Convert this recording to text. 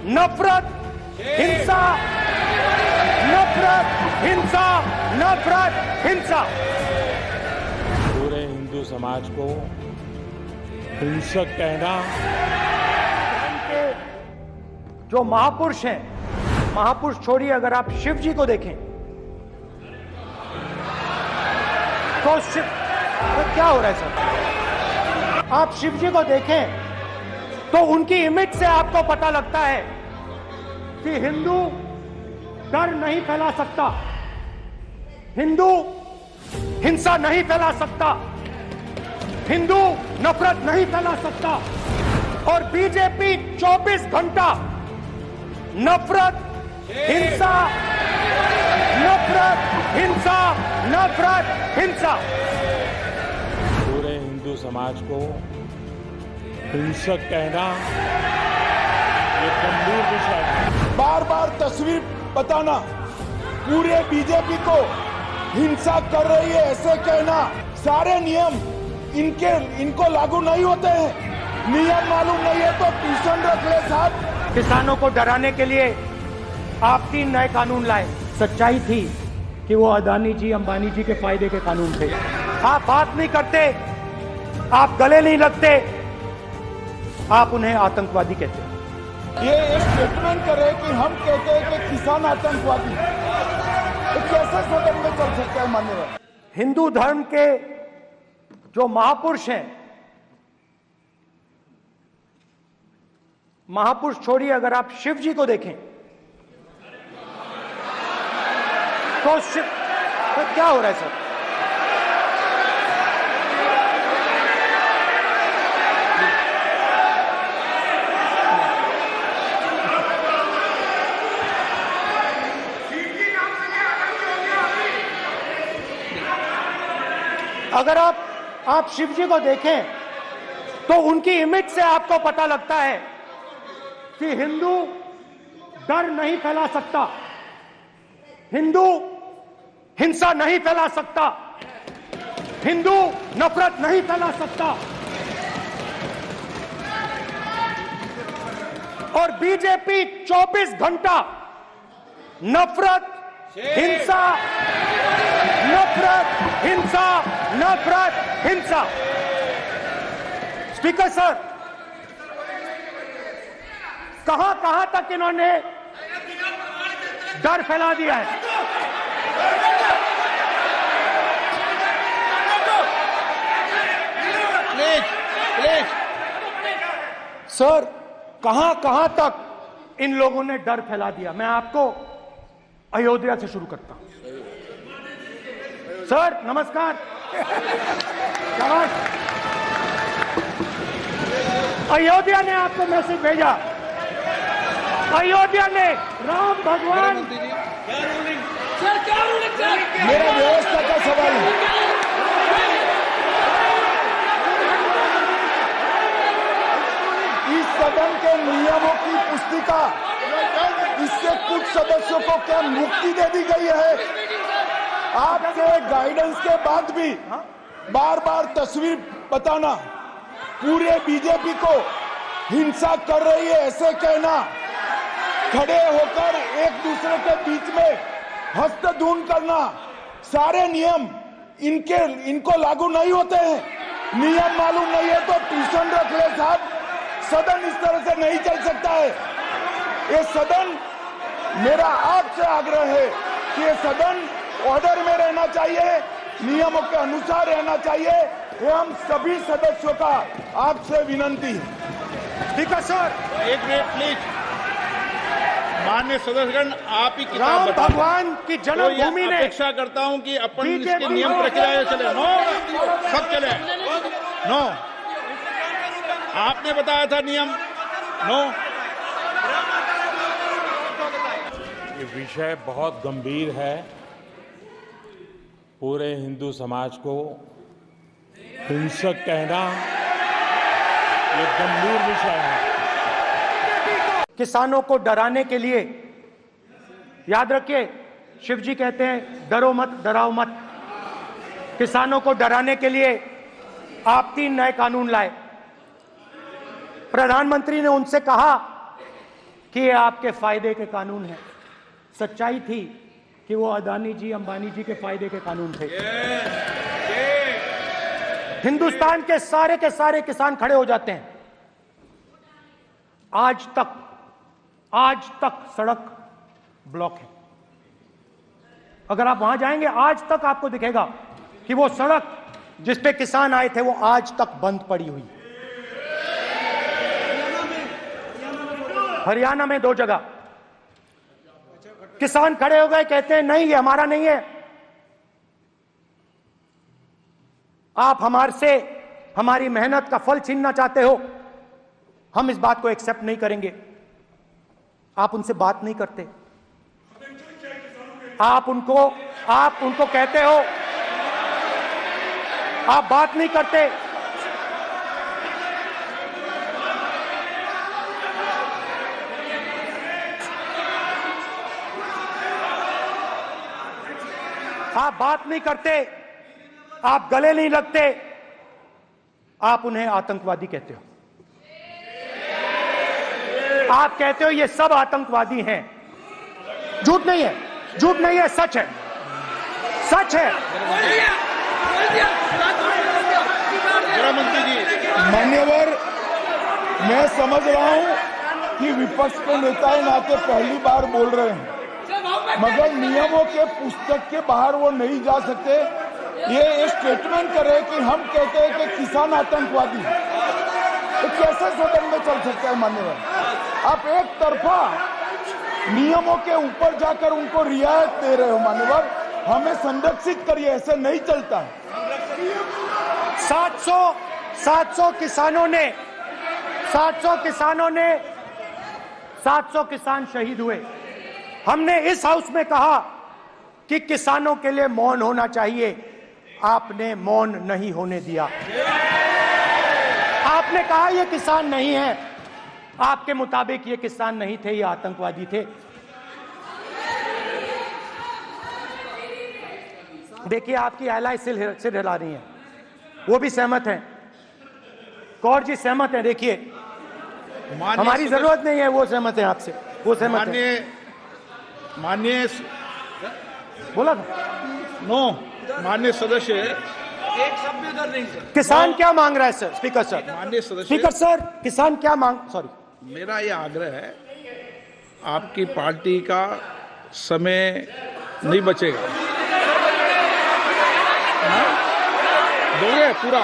नफरत, हिंसा, नफरत, हिंसा, नफरत, हिंसा। पूरे हिंदू समाज को हिंसक कहना, जो महापुरुष हैं, महापुरुष छोड़िए, अगर आप शिव जी को देखें तो क्या हो रहा है सर? आप शिव जी को देखें तो उनकी इमेज से आपको पता लगता है कि हिंदू डर नहीं फैला सकता, हिंदू हिंसा नहीं फैला सकता, हिंदू नफरत नहीं फैला सकता। और बीजेपी 24 घंटा नफरत, हिंसा, नफरत, हिंसा, नफरत, हिंसा। पूरे हिंदू समाज को हिंसक कहना ये गंभीर विषय है। बार बार तस्वीर बताना, पूरे बीजेपी को हिंसा कर रही है ऐसे कहना, सारे नियम इनको लागू नहीं होते हैं। नियम मालूम नहीं है तो ट्यूशन रख ले साहब। किसानों को डराने के लिए आप 3 नए कानून लाए। सच्चाई थी कि वो अदानी जी, अंबानी जी के फायदे के कानून थे। आप बात नहीं करते, आप गले नहीं लगते, आप उन्हें आतंकवादी कहते हैं। ये स्टेटमेंट कर रहे कि हम कहते हैं कि किसान आतंकवादी, तो कैसे सदन में चल सकता है मान्यवर? हिंदू धर्म के जो महापुरुष हैं, महापुरुष छोड़िए, अगर आप शिव जी को देखें तो क्या हो रहा है सर? अगर आप शिव जी को देखें तो उनकी इमेज से आपको पता लगता है कि हिंदू डर नहीं फैला सकता, हिंदू हिंसा नहीं फैला सकता, हिंदू नफरत नहीं फैला सकता। और बीजेपी 24 घंटा नफरत, हिंसा, नफरत, हिंसा, नफरत, हिंसा। स्पीकर सर, कहां तक इन्होंने डर फैला दिया है? प्लीज सर, कहां तक इन लोगों ने डर फैला दिया? मैं आपको अयोध्या से शुरू करता हूं। सर नमस्कार। अयोध्या ने आपको मैसेज भेजा, अयोध्या ने राम भगवान। मेरा व्यवस्था का सवाल है। इस सदन के नियमों की पुस्तिका, इससे कुछ सदस्यों को क्या मुक्ति दे दी गई है? आपके गाइडेंस के बाद भी बार बार तस्वीर बताना, पूरे बीजेपी को हिंसा कर रही है ऐसे कहना, खड़े होकर एक दूसरे के बीच में हस्तधून करना, सारे नियम इनको लागू नहीं होते हैं। नियम मालूम नहीं है तो ट्यूशन रख ले साहब। सदन इस तरह से नहीं चल सकता है। ये सदन, मेरा आपसे आग्रह है कि ये सदन ऑर्डर में रहना चाहिए, नियमों के अनुसार रहना चाहिए। ये हम सभी सदस्यों का आपसे विनंती है। ठीक है सर, एक मिनट प्लीज। माननीय सदस्यगण, आप ही किताब राम बताओ। भगवान की जन्मभूमि तो ने अपेक्षा करता हूं कि अपन इसके नियम प्रक्रिया चले। नो, सब चले। नो, आपने बताया था नियम। नो, ये विषय बहुत गंभीर है। पूरे हिंदू समाज को हिंसक कहना ये गंभीर विषय है। किसानों को डराने के लिए, याद रखिए, शिव जी कहते हैं डरो मत, डराओ मत। किसानों को डराने के लिए आप 3 नए कानून लाए। प्रधानमंत्री ने उनसे कहा कि ये आपके फायदे के कानून हैं। सच्चाई थी कि वो अदानी जी, अंबानी जी के फायदे के कानून थे। हिंदुस्तान के सारे किसान खड़े हो जाते हैं। आज तक सड़क ब्लॉक है। अगर आप वहां जाएंगे, आज तक आपको दिखेगा कि वो सड़क जिस पे किसान आए थे वो आज तक बंद पड़ी हुई। हरियाणा में 2 जगह किसान खड़े हो गए, कहते हैं नहीं, ये हमारा नहीं है। आप हमारे से हमारी मेहनत का फल छीनना चाहते हो, हम इस बात को एक्सेप्ट नहीं करेंगे। आप उनसे बात नहीं करते, आप उनको कहते हो, आप बात नहीं करते। आप बात नहीं करते, आप गले नहीं लगते, आप उन्हें आतंकवादी कहते हो। आप कहते हो ये सब आतंकवादी हैं। झूठ नहीं है, झूठ नहीं है, सच है, सच है। गृहमंत्री जी, मान्यवर, मैं समझ रहा हूं कि विपक्ष के नेता नाते पहली बार बोल रहे हैं, मगर नियमों के पुस्तक के बाहर वो नहीं जा सकते। ये स्टेटमेंट करे कि हम कहते हैं कि किसान आतंकवादी, तो कैसे सदन में चल सकता है? मान्यवर, आप एक तरफा नियमों के ऊपर जाकर उनको रियायत दे रहे हो। मान्यवर, हमें संरक्षित करिए, ऐसे नहीं चलता। 700 किसान शहीद हुए। हमने इस हाउस में कहा कि किसानों के लिए मौन होना चाहिए, आपने मौन नहीं होने दिया। आपने कहा ये किसान नहीं है, आपके मुताबिक ये किसान नहीं थे, ये आतंकवादी थे। देखिए, आपकी एलाय सिर हिला रही हैं, वो भी सहमत हैं। कौर जी सहमत हैं। देखिए, हमारी जरूरत नहीं है, वो सहमत है आपसे, वो सहमत है। माननीय बोला था नो, माननीय सदस्य, एक शब्द उधर नहीं सर। किसान क्या मांग रहा है सर? स्पीकर सर, माननीय सदस्य, स्पीकर सर, किसान क्या मांग, सॉरी, मेरा ये आग्रह है, आपकी पार्टी का समय नहीं बचेगा। दोगे पूरा?